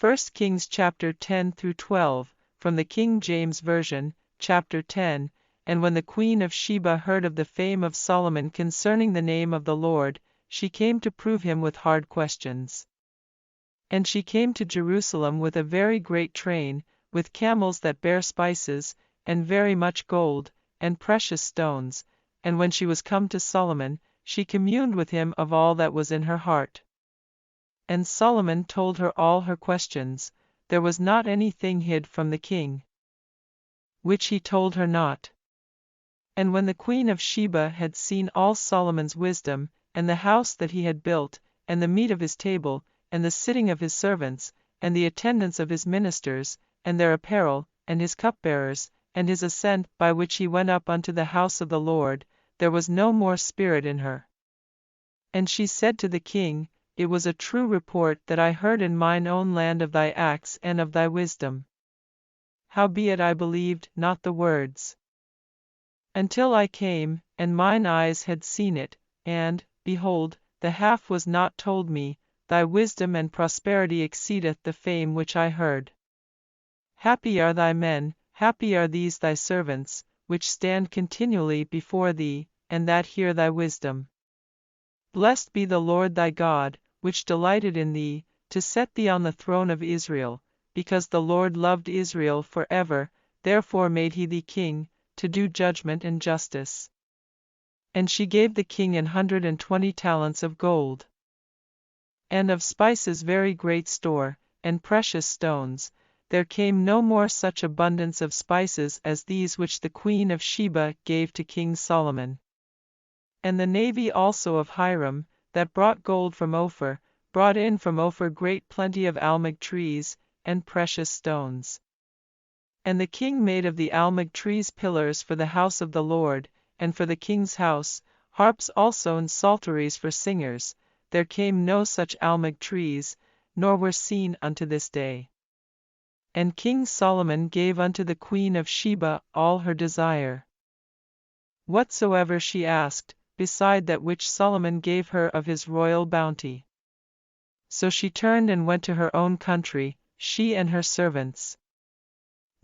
1 Kings chapter 10 through 12, from the King James Version, chapter 10. And when the queen of Sheba heard of the fame of Solomon concerning the name of the Lord, she came to prove him with hard questions. And she came to Jerusalem with a very great train, with camels that bear spices, and very much gold, and precious stones. And when she was come to Solomon, she communed with him of all that was in her heart. And Solomon told her all her questions. There was not anything hid from the king, which he told her not. And when the queen of Sheba had seen all Solomon's wisdom, and the house that he had built, and the meat of his table, and the sitting of his servants, and the attendance of his ministers, and their apparel, and his cupbearers, and his ascent by which he went up unto the house of the Lord, there was no more spirit in her. And she said to the king, It was a true report that I heard in mine own land of thy acts and of thy wisdom. Howbeit I believed not the words, until I came, and mine eyes had seen it, and, behold, the half was not told me. Thy wisdom and prosperity exceedeth the fame which I heard. Happy are thy men, happy are these thy servants, which stand continually before thee, and that hear thy wisdom. Blessed be the Lord thy God, which delighted in thee, to set thee on the throne of Israel, because the Lord loved Israel for ever, therefore made he thee king, to do judgment and justice. And she gave the king 120 talents of gold, and of spices very great store, and precious stones. There came no more such abundance of spices as these which the queen of Sheba gave to King Solomon. And the navy also of Hiram, that brought gold from Ophir, brought in from Ophir great plenty of almug trees, and precious stones. And the king made of the almug trees pillars for the house of the Lord, and for the king's house, harps also and psalteries for singers. There came no such almug trees, nor were seen unto this day. And King Solomon gave unto the queen of Sheba all her desire, whatsoever she asked, beside that which Solomon gave her of his royal bounty. So she turned and went to her own country, she and her servants.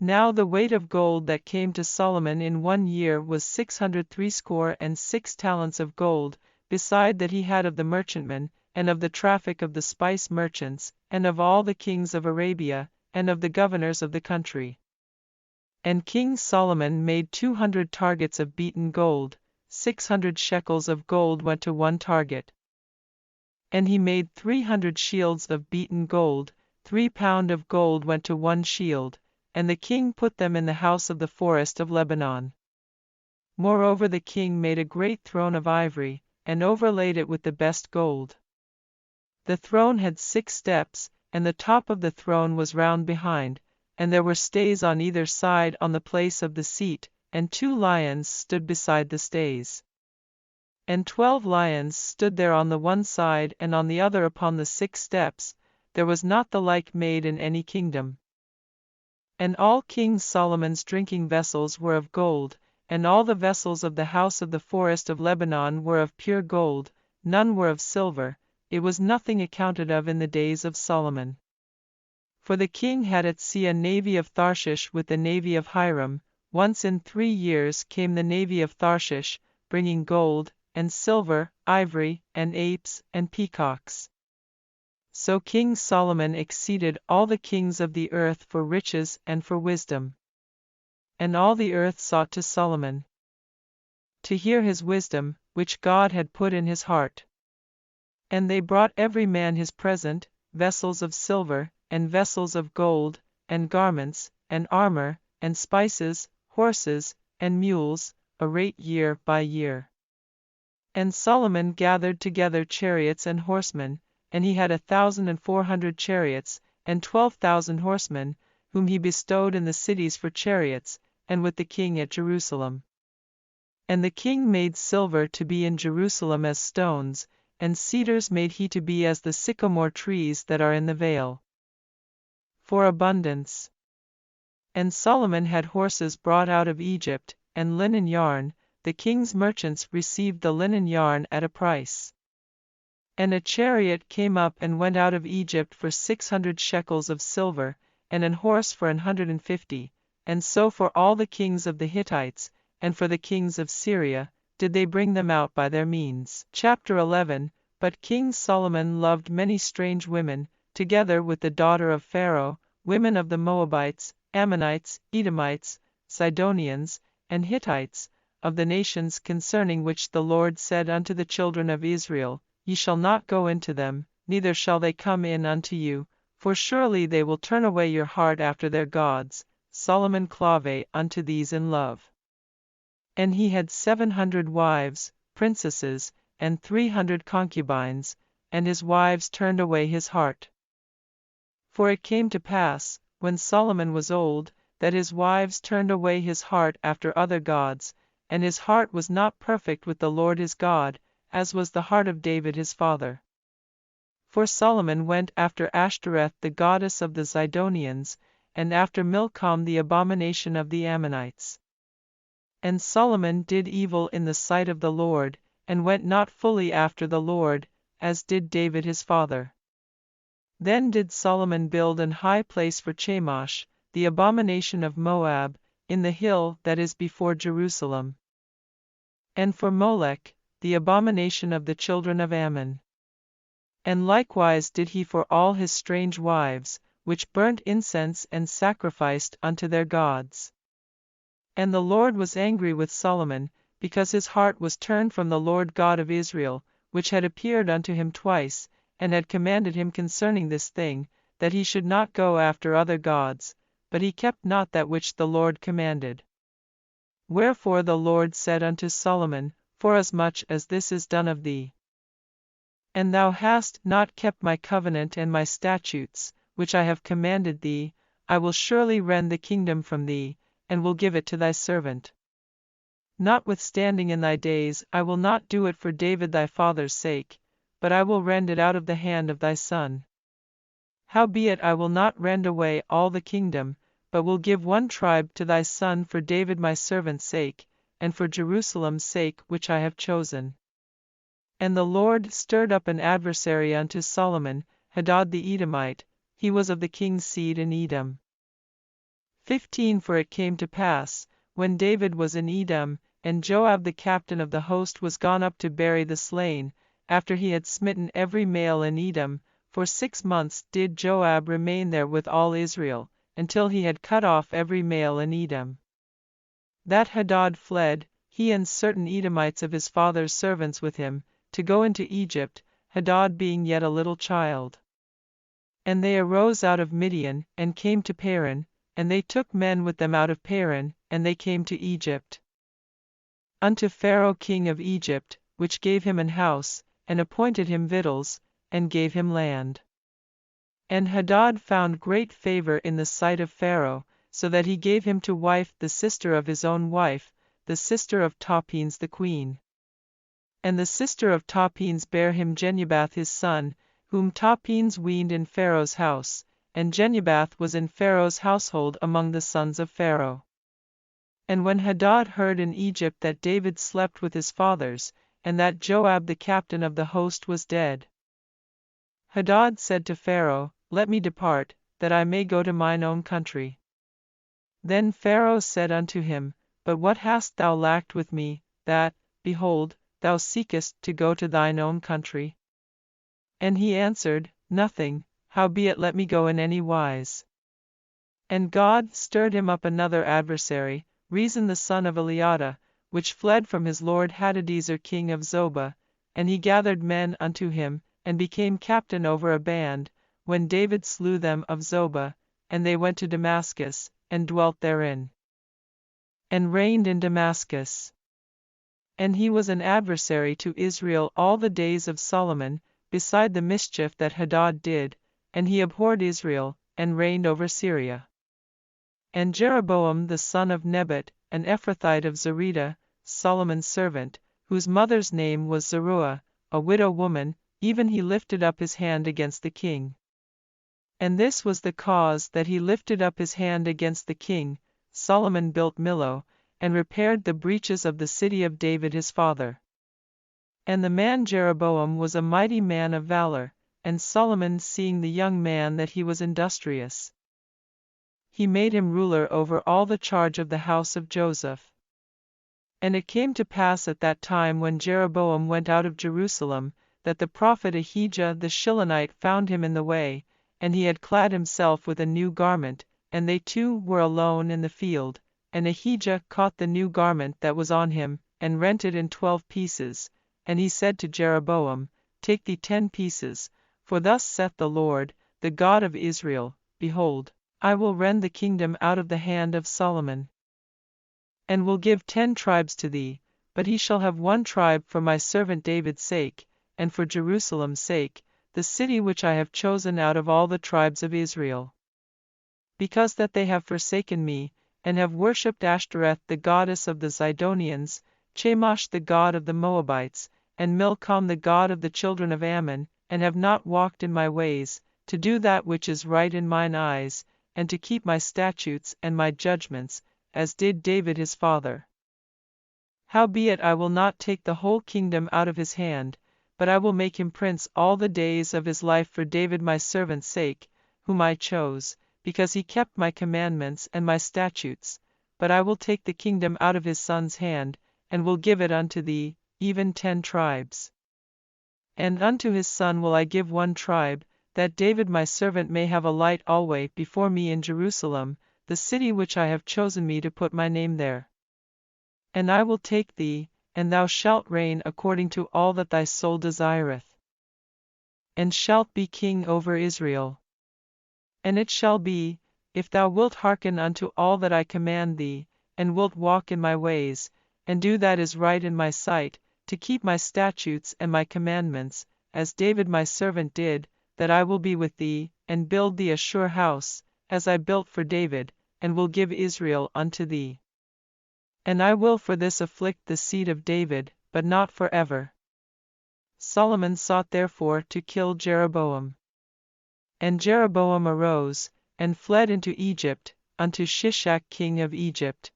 Now the weight of gold that came to Solomon in 1 year was 666 talents of gold, beside that he had of the merchantmen, and of the traffic of the spice merchants, and of all the kings of Arabia, and of the governors of the country. And King Solomon made 200 targets of beaten gold, 600 shekels of gold went to one target. And he made 300 shields of beaten gold, 3 pound of gold went to one shield, and the king put them in the house of the forest of Lebanon. Moreover the king made a great throne of ivory, and overlaid it with the best gold. The throne had 6 steps, and the top of the throne was round behind, and there were stays on either side on the place of the seat, and 2 lions stood beside the stays. And 12 lions stood there on the one side and on the other upon the 6 steps. There was not the like made in any kingdom. And all King Solomon's drinking vessels were of gold, and all the vessels of the house of the forest of Lebanon were of pure gold, none were of silver. It was nothing accounted of in the days of Solomon. For the king had at sea a navy of Tharshish with the navy of Hiram. Once in 3 years came the navy of Tharshish, bringing gold, and silver, ivory, and apes, and peacocks. So King Solomon exceeded all the kings of the earth for riches and for wisdom. And all the earth sought to Solomon, to hear his wisdom, which God had put in his heart. And they brought every man his present, vessels of silver, and vessels of gold, and garments, and armor, and spices, horses, and mules, a rate year by year. And Solomon gathered together chariots and horsemen, and he had 1,400 chariots, and 12,000 horsemen, whom he bestowed in the cities for chariots, and with the king at Jerusalem. And the king made silver to be in Jerusalem as stones, and cedars made he to be as the sycamore trees that are in the vale, for abundance. And Solomon had horses brought out of Egypt, and linen yarn. The king's merchants received the linen yarn at a price. And a chariot came up and went out of Egypt for 600 shekels of silver, and an horse for 150, and so for all the kings of the Hittites, and for the kings of Syria, did they bring them out by their means. Chapter 11. But King Solomon loved many strange women, together with the daughter of Pharaoh, women of the Moabites, Ammonites, Edomites, Sidonians, and Hittites, of the nations concerning which the Lord said unto the children of Israel, Ye shall not go into them, neither shall they come in unto you, for surely they will turn away your heart after their gods. Solomon clave unto these in love. And he had 700 wives, princesses, and 300 concubines, and his wives turned away his heart. For it came to pass, when Solomon was old, that his wives turned away his heart after other gods, and his heart was not perfect with the Lord his God, as was the heart of David his father. For Solomon went after Ashtoreth the goddess of the Zidonians, and after Milcom the abomination of the Ammonites. And Solomon did evil in the sight of the Lord, and went not fully after the Lord, as did David his father. Then did Solomon build an high place for Chemosh, the abomination of Moab, in the hill that is before Jerusalem. And for Molech, the abomination of the children of Ammon. And likewise did he for all his strange wives, which burnt incense and sacrificed unto their gods. And the Lord was angry with Solomon, because his heart was turned from the Lord God of Israel, which had appeared unto him twice, and had commanded him concerning this thing, that he should not go after other gods, but he kept not that which the Lord commanded. Wherefore the Lord said unto Solomon, Forasmuch as this is done of thee, and thou hast not kept my covenant and my statutes, which I have commanded thee, I will surely rend the kingdom from thee, and will give it to thy servant. Notwithstanding in thy days I will not do it for David thy father's sake, but I will rend it out of the hand of thy son. Howbeit I will not rend away all the kingdom, but will give one tribe to thy son for David my servant's sake, and for Jerusalem's sake which I have chosen. And the Lord stirred up an adversary unto Solomon, Hadad the Edomite, he was of the king's seed in Edom. 15 For it came to pass, when David was in Edom, and Joab the captain of the host was gone up to bury the slain, after he had smitten every male in Edom, for 6 months did Joab remain there with all Israel, until he had cut off every male in Edom. That Hadad fled, he and certain Edomites of his father's servants with him, to go into Egypt, Hadad being yet a little child. And they arose out of Midian, and came to Paran, and they took men with them out of Paran, and they came to Egypt. Unto Pharaoh king of Egypt, which gave him an house, and appointed him victuals, and gave him land. And Hadad found great favor in the sight of Pharaoh, so that he gave him to wife the sister of his own wife, the sister of Tahpenes the queen. And the sister of Tahpenes bare him Genubath his son, whom Tahpenes weaned in Pharaoh's house, and Genubath was in Pharaoh's household among the sons of Pharaoh. And when Hadad heard in Egypt that David slept with his fathers, and that Joab the captain of the host was dead, Hadad said to Pharaoh, Let me depart, that I may go to mine own country. Then Pharaoh said unto him, But what hast thou lacked with me, that, behold, thou seekest to go to thine own country? And he answered, Nothing, howbeit let me go in any wise. And God stirred him up another adversary, Rezon the son of Eliada, which fled from his lord Hadadezer king of Zobah, and he gathered men unto him, and became captain over a band, when David slew them of Zobah, and they went to Damascus, and dwelt therein, and reigned in Damascus. And he was an adversary to Israel all the days of Solomon, beside the mischief that Hadad did, and he abhorred Israel, and reigned over Syria. And Jeroboam the son of Nebat, an Ephrathite of Zereda, Solomon's servant, whose mother's name was Zeruiah, a widow woman, even he lifted up his hand against the king. And this was the cause that he lifted up his hand against the king. Solomon built Millo, and repaired the breaches of the city of David his father. And the man Jeroboam was a mighty man of valor, and Solomon, seeing the young man that he was industrious, he made him ruler over all the charge of the house of Joseph. And it came to pass at that time when Jeroboam went out of Jerusalem, that the prophet Ahijah the Shilonite found him in the way, and he had clad himself with a new garment, and they two were alone in the field. And Ahijah caught the new garment that was on him, and rent it in 12 pieces. And he said to Jeroboam, Take thee 10 pieces, for thus saith the Lord, the God of Israel, Behold, I will rend the kingdom out of the hand of Solomon, and will give 10 tribes to thee, but he shall have 1 tribe for my servant David's sake, and for Jerusalem's sake, the city which I have chosen out of all the tribes of Israel. Because that they have forsaken me, and have worshipped Ashtoreth the goddess of the Zidonians, Chemosh the god of the Moabites, and Milcom the god of the children of Ammon, and have not walked in my ways, to do that which is right in mine eyes, and to keep my statutes and my judgments, as did David his father. Howbeit I will not take the whole kingdom out of his hand, but I will make him prince all the days of his life for David my servant's sake, whom I chose, because he kept my commandments and my statutes. But I will take the kingdom out of his son's hand, and will give it unto thee, even 10 tribes. And unto his son will I give 1 tribe, that David my servant may have a light alway before me in Jerusalem, the city which I have chosen me to put my name there. And I will take thee, and thou shalt reign according to all that thy soul desireth, and shalt be king over Israel. And it shall be, if thou wilt hearken unto all that I command thee, and wilt walk in my ways, and do that is right in my sight, to keep my statutes and my commandments, as David my servant did, that I will be with thee, and build thee a sure house, as I built for David, and will give Israel unto thee. And I will for this afflict the seed of David, but not for ever. Solomon sought therefore to kill Jeroboam. And Jeroboam arose, and fled into Egypt, unto Shishak king of Egypt,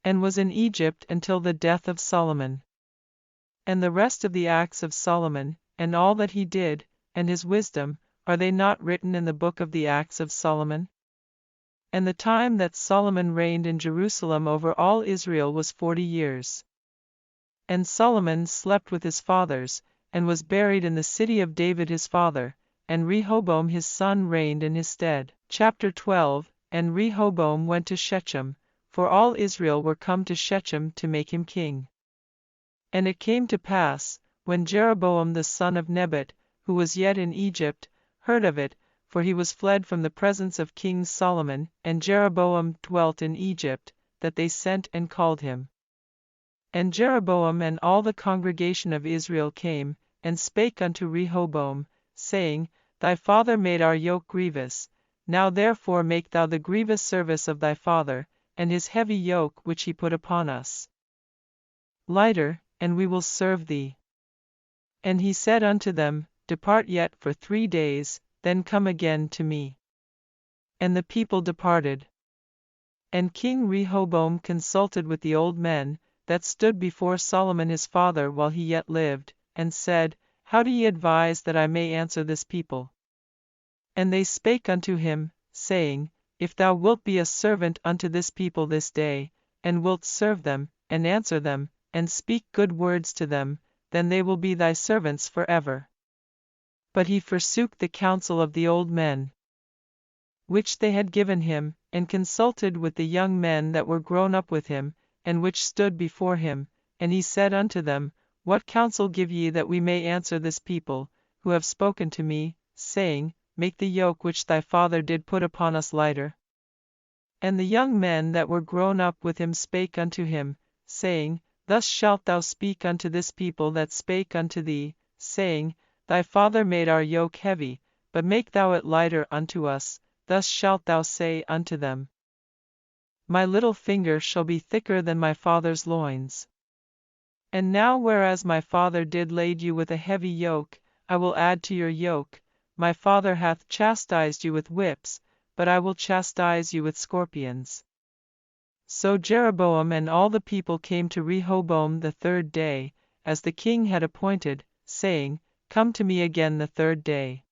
and was in Egypt until the death of Solomon. And the rest of the acts of Solomon, and all that he did, and his wisdom, are they not written in the book of the acts of Solomon? And the time that Solomon reigned in Jerusalem over all Israel was 40 years. And Solomon slept with his fathers, and was buried in the city of David his father, and Rehoboam his son reigned in his stead. Chapter 12. And Rehoboam went to Shechem, for all Israel were come to Shechem to make him king. And it came to pass, when Jeroboam the son of Nebat, who was yet in Egypt, heard of it, for he was fled from the presence of King Solomon, and Jeroboam dwelt in Egypt, that they sent and called him. And Jeroboam and all the congregation of Israel came, and spake unto Rehoboam, saying, Thy father made our yoke grievous, now therefore make thou the grievous service of thy father, and his heavy yoke which he put upon us lighter, and we will serve thee. And he said unto them, Depart yet for 3 days, then come again to me. And the people departed. And King Rehoboam consulted with the old men, that stood before Solomon his father while he yet lived, and said, How do ye advise that I may answer this people? And they spake unto him, saying, If thou wilt be a servant unto this people this day, and wilt serve them, and answer them, and speak good words to them, then they will be thy servants forever. But he forsook the counsel of the old men, which they had given him, and consulted with the young men that were grown up with him, and which stood before him, and he said unto them, What counsel give ye that we may answer this people, who have spoken to me, saying, Make the yoke which thy father did put upon us lighter? And the young men that were grown up with him spake unto him, saying, Thus shalt thou speak unto this people that spake unto thee, saying, Thy father made our yoke heavy, but make thou it lighter unto us. Thus shalt thou say unto them, My little finger shall be thicker than my father's loins. And now whereas my father did lade you with a heavy yoke, I will add to your yoke. My father hath chastised you with whips, but I will chastise you with scorpions. So Jeroboam and all the people came to Rehoboam the 3rd day, as the king had appointed, saying, Come to me again the third day.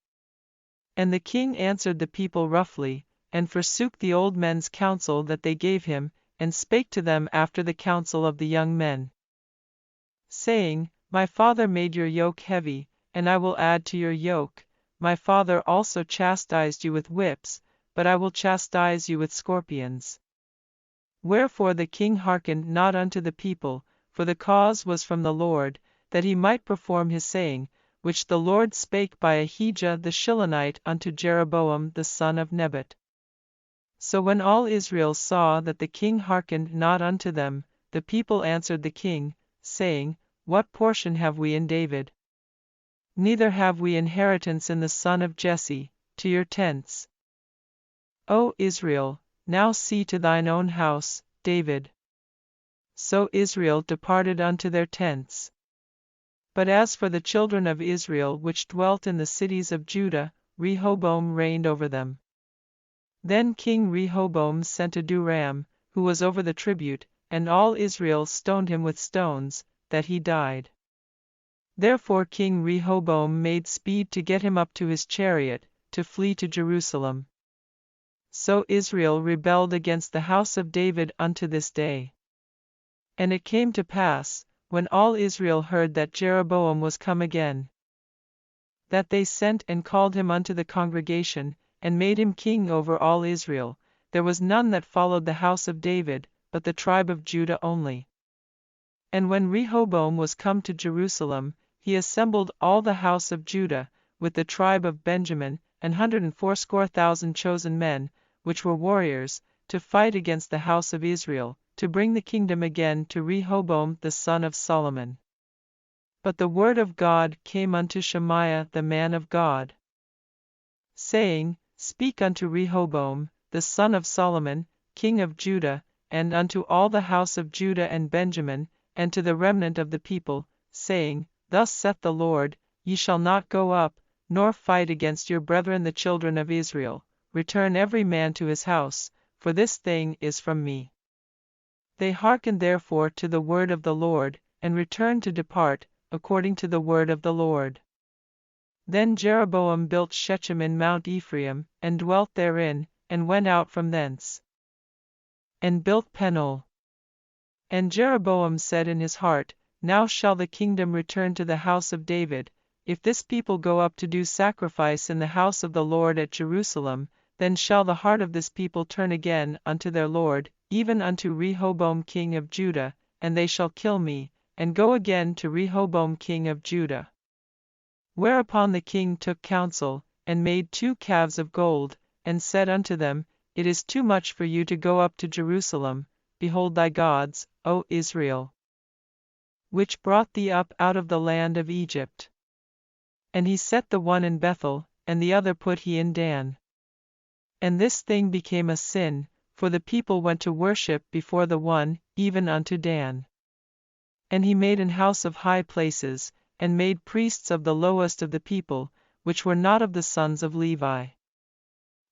And the king answered the people roughly, and forsook the old men's counsel that they gave him, and spake to them after the counsel of the young men, saying, My father made your yoke heavy, and I will add to your yoke. My father also chastised you with whips, but I will chastise you with scorpions. Wherefore the king hearkened not unto the people, for the cause was from the Lord, that he might perform his saying, which the Lord spake by Ahijah the Shilonite unto Jeroboam the son of Nebat. So when all Israel saw that the king hearkened not unto them, the people answered the king, saying, What portion have we in David? Neither have we inheritance in the son of Jesse. To your tents, O Israel. Now see to thine own house, David. So Israel departed unto their tents. But as for the children of Israel which dwelt in the cities of Judah, Rehoboam reigned over them. Then King Rehoboam sent Adoram, who was over the tribute, and all Israel stoned him with stones, that he died. Therefore King Rehoboam made speed to get him up to his chariot, to flee to Jerusalem. So Israel rebelled against the house of David unto this day. And it came to pass, when all Israel heard that Jeroboam was come again, that they sent and called him unto the congregation, and made him king over all Israel. There was none that followed the house of David, but the tribe of Judah only. And when Rehoboam was come to Jerusalem, he assembled all the house of Judah, with the tribe of Benjamin, 180,000 chosen men, which were warriors, to fight against the house of Israel, to bring the kingdom again to Rehoboam the son of Solomon. But the word of God came unto Shemaiah the man of God, saying, Speak unto Rehoboam, the son of Solomon, king of Judah, and unto all the house of Judah and Benjamin, and to the remnant of the people, saying, Thus saith the Lord, Ye shall not go up, nor fight against your brethren the children of Israel. Return every man to his house, for this thing is from me. They hearkened therefore to the word of the Lord, and returned to depart, according to the word of the Lord. Then Jeroboam built Shechem in Mount Ephraim, and dwelt therein, and went out from thence, and built Penuel. And Jeroboam said in his heart, Now shall the kingdom return to the house of David. If this people go up to do sacrifice in the house of the Lord at Jerusalem, then shall the heart of this people turn again unto their Lord, even unto Rehoboam king of Judah, and they shall kill me, and go again to Rehoboam king of Judah. Whereupon the king took counsel, and made 2 calves of gold, and said unto them, It is too much for you to go up to Jerusalem. Behold thy gods, O Israel, which brought thee up out of the land of Egypt. And he set the one in Bethel, and the other put he in Dan. And this thing became a sin, for the people went to worship before the one, even unto Dan. And he made an house of high places, and made priests of the lowest of the people, which were not of the sons of Levi.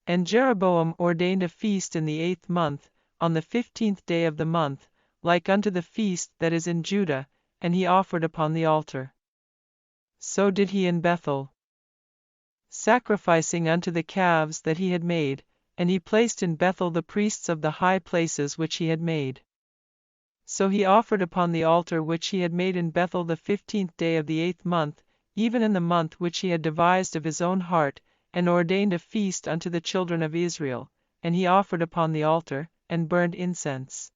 And Jeroboam ordained a feast in the 8th month, on the 15th day of the month, like unto the feast that is in Judah, and he offered upon the altar. So did he in Bethel, sacrificing unto the calves that he had made, and he placed in Bethel the priests of the high places which he had made. So he offered upon the altar which he had made in Bethel the 15th day of the 8th month, even in the month which he had devised of his own heart, and ordained a feast unto the children of Israel, and he offered upon the altar, and burned incense.